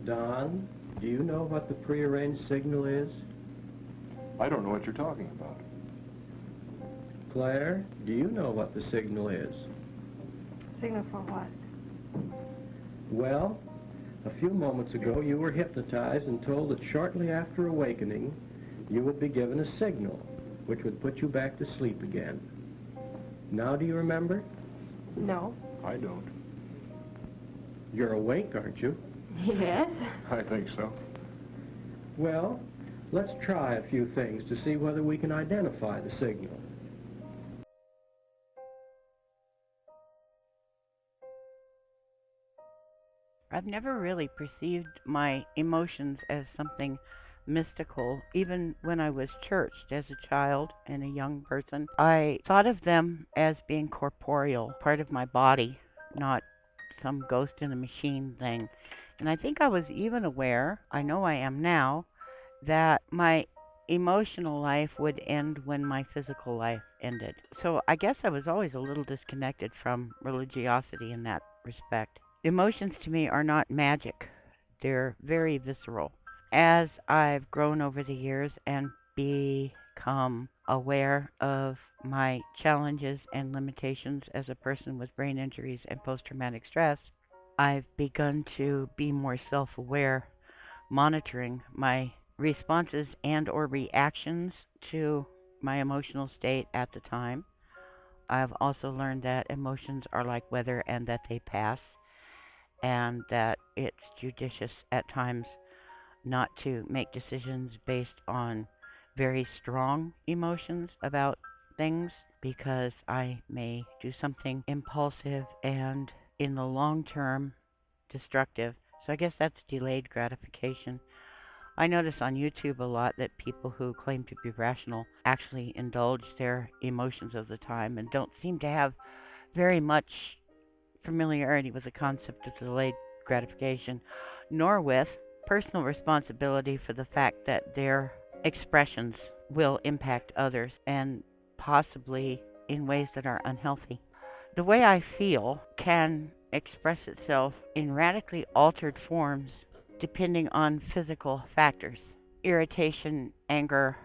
Don, do you know what the prearranged signal is? I don't know what you're talking about. Claire, do you know what the signal is? Signal for what? Well, a few moments ago you were hypnotized and told that shortly after awakening you would be given a signal which would put you back to sleep again. Now do you remember? No. I don't. You're awake, aren't you? Yes. I think so. Well, let's try a few things to see whether we can identify the signal. I've never really perceived my emotions as something mystical. Even when I was churched as a child and a young person, I thought of them as being corporeal, part of my body, not some ghost in a machine thing. And I think I was even aware, I know I am now, that my emotional life would end when my physical life ended. So I guess I was always a little disconnected from religiosity in that respect. Emotions to me are not magic. They're very visceral. As I've grown over the years and become aware of my challenges and limitations as a person with brain injuries and post-traumatic stress, I've begun to be more self-aware, monitoring my responses and or reactions to my emotional state at the time. I've also learned that emotions are like weather and that they pass, and that it's judicious at times not to make decisions based on very strong emotions about things, because I may do something impulsive and in the long term destructive. So I guess that's delayed gratification. I notice on YouTube a lot that people who claim to be rational actually indulge their emotions of the time and don't seem to have very much familiarity with the concept of delayed gratification, nor with personal responsibility for the fact that their expressions will impact others and possibly in ways that are unhealthy. The way I feel can express itself in radically altered forms depending on physical factors. Irritation, anger,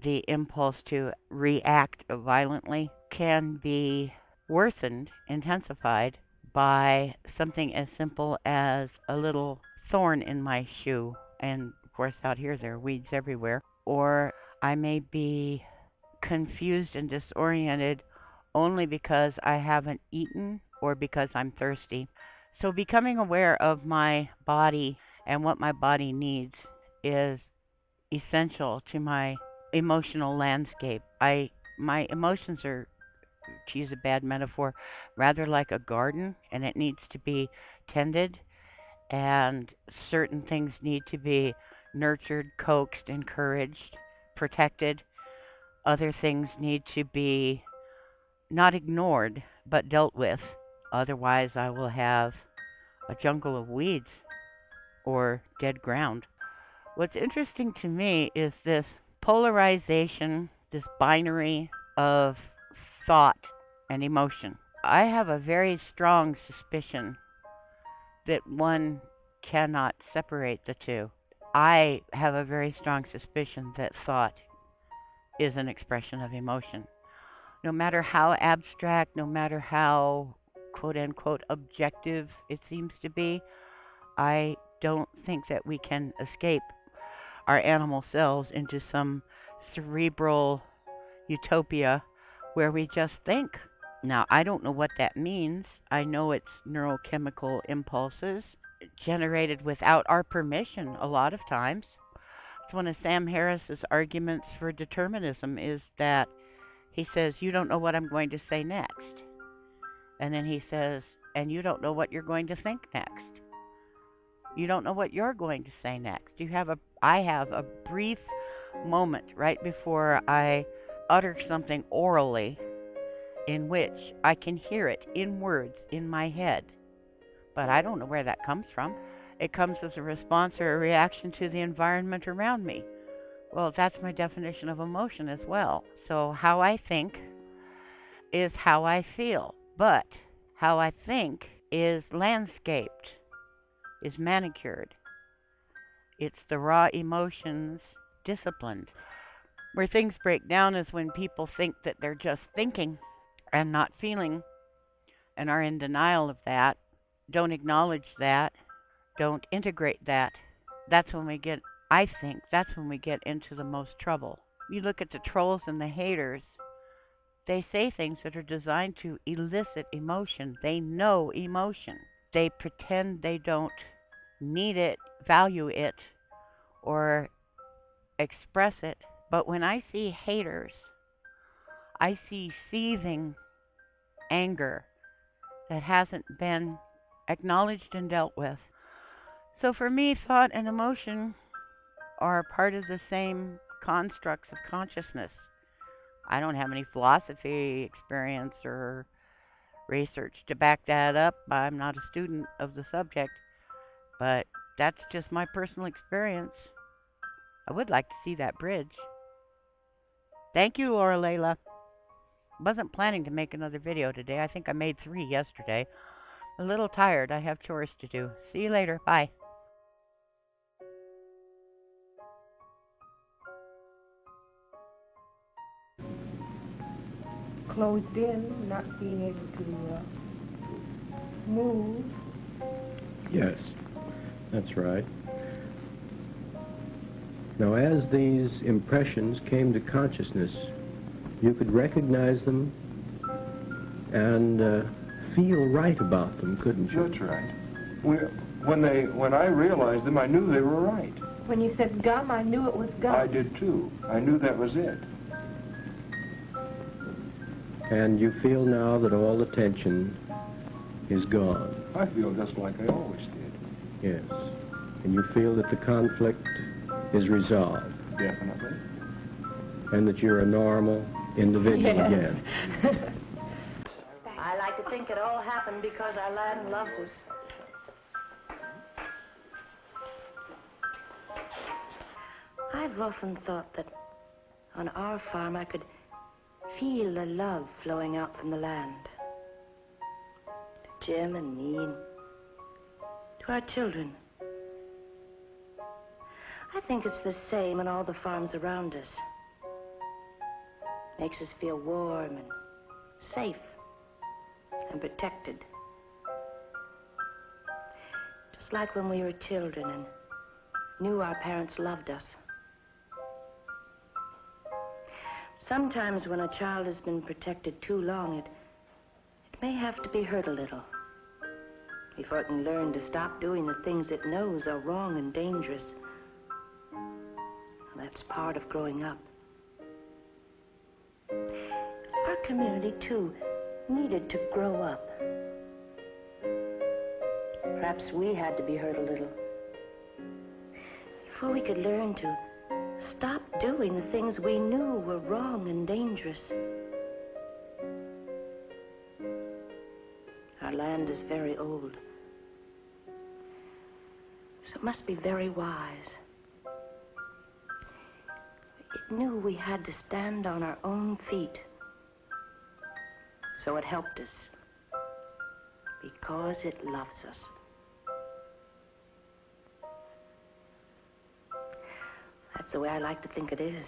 the impulse to react violently can be worsened, intensified by something as simple as a little thorn in my shoe. And of course out here there are weeds everywhere. Or I may be confused and disoriented only because I haven't eaten or because I'm thirsty. So becoming aware of my body and what my body needs is essential to my emotional landscape. My emotions are, to use a bad metaphor, rather like a garden, and it needs to be tended, and certain things need to be nurtured, coaxed, encouraged, protected. Other things need to be not ignored, but dealt with. Otherwise, I will have a jungle of weeds or dead ground. What's interesting to me is this polarization, this binary of thought and emotion. I have a very strong suspicion that one cannot separate the two. I have a very strong suspicion that thought is an expression of emotion. No matter how abstract, no matter how quote-unquote objective it seems to be, I don't think that we can escape our animal selves into some cerebral utopia where we just think. Now, I don't know what that means. I know it's neurochemical impulses generated without our permission a lot of times. It's one of Sam Harris's arguments for determinism is that he says, you don't know what I'm going to say next. And then he says, and you don't know what you're going to think next. You don't know what you're going to say next. I have a brief moment right before I utter something orally in which I can hear it in words in my head. But I don't know where that comes from. It comes as a response or a reaction to the environment around me. Well, that's my definition of emotion as well. So how I think is how I feel. But how I think is landscaped, is manicured. It's the raw emotions disciplined. Where things break down is when people think that they're just thinking and not feeling and are in denial of that, don't acknowledge that, don't integrate that. That's when we get, I think, that's when we get into the most trouble. You look at the trolls and the haters, they say things that are designed to elicit emotion. They know emotion. They pretend they don't need it, value it, or express it. But when I see haters, I see seething anger that hasn't been acknowledged and dealt with. So for me, thought and emotion are part of the same constructs of consciousness. I don't have any philosophy experience or research to back that up. I'm not a student of the subject, but that's just my personal experience. I would like to see that bridge. Thank you, Laura Layla. Wasn't planning to make another video today. I think I made 3 yesterday. A little tired. I have chores to do. See you later. Bye. Closed in, not being able to move. Yes, that's right. Now, as these impressions came to consciousness, you could recognize them and feel right about them, couldn't you? That's right. When I realized them, I knew they were right. When you said gum, I knew it was gum. I did too. I knew that was it. And you feel now that all the tension is gone. I feel just like I always did. Yes. And you feel that the conflict is resolved. Definitely. And that you're a normal individual Yes. again. I like to think it all happened because our land loves us. I've often thought that on our farm I could feel the love flowing out from the land. To Jim and me and to our children. I think it's the same on all the farms around us. Makes us feel warm and safe and protected. Just like when we were children and knew our parents loved us. Sometimes when a child has been protected too long, it may have to be hurt a little before it can learn to stop doing the things it knows are wrong and dangerous. And that's part of growing up. Our community, too, needed to grow up. Perhaps we had to be hurt a little before we could learn to stop doing the things we knew were wrong and dangerous. Our land is very old, so it must be very wise. It knew we had to stand on our own feet, so it helped us because it loves us. That's the way I like to think it is.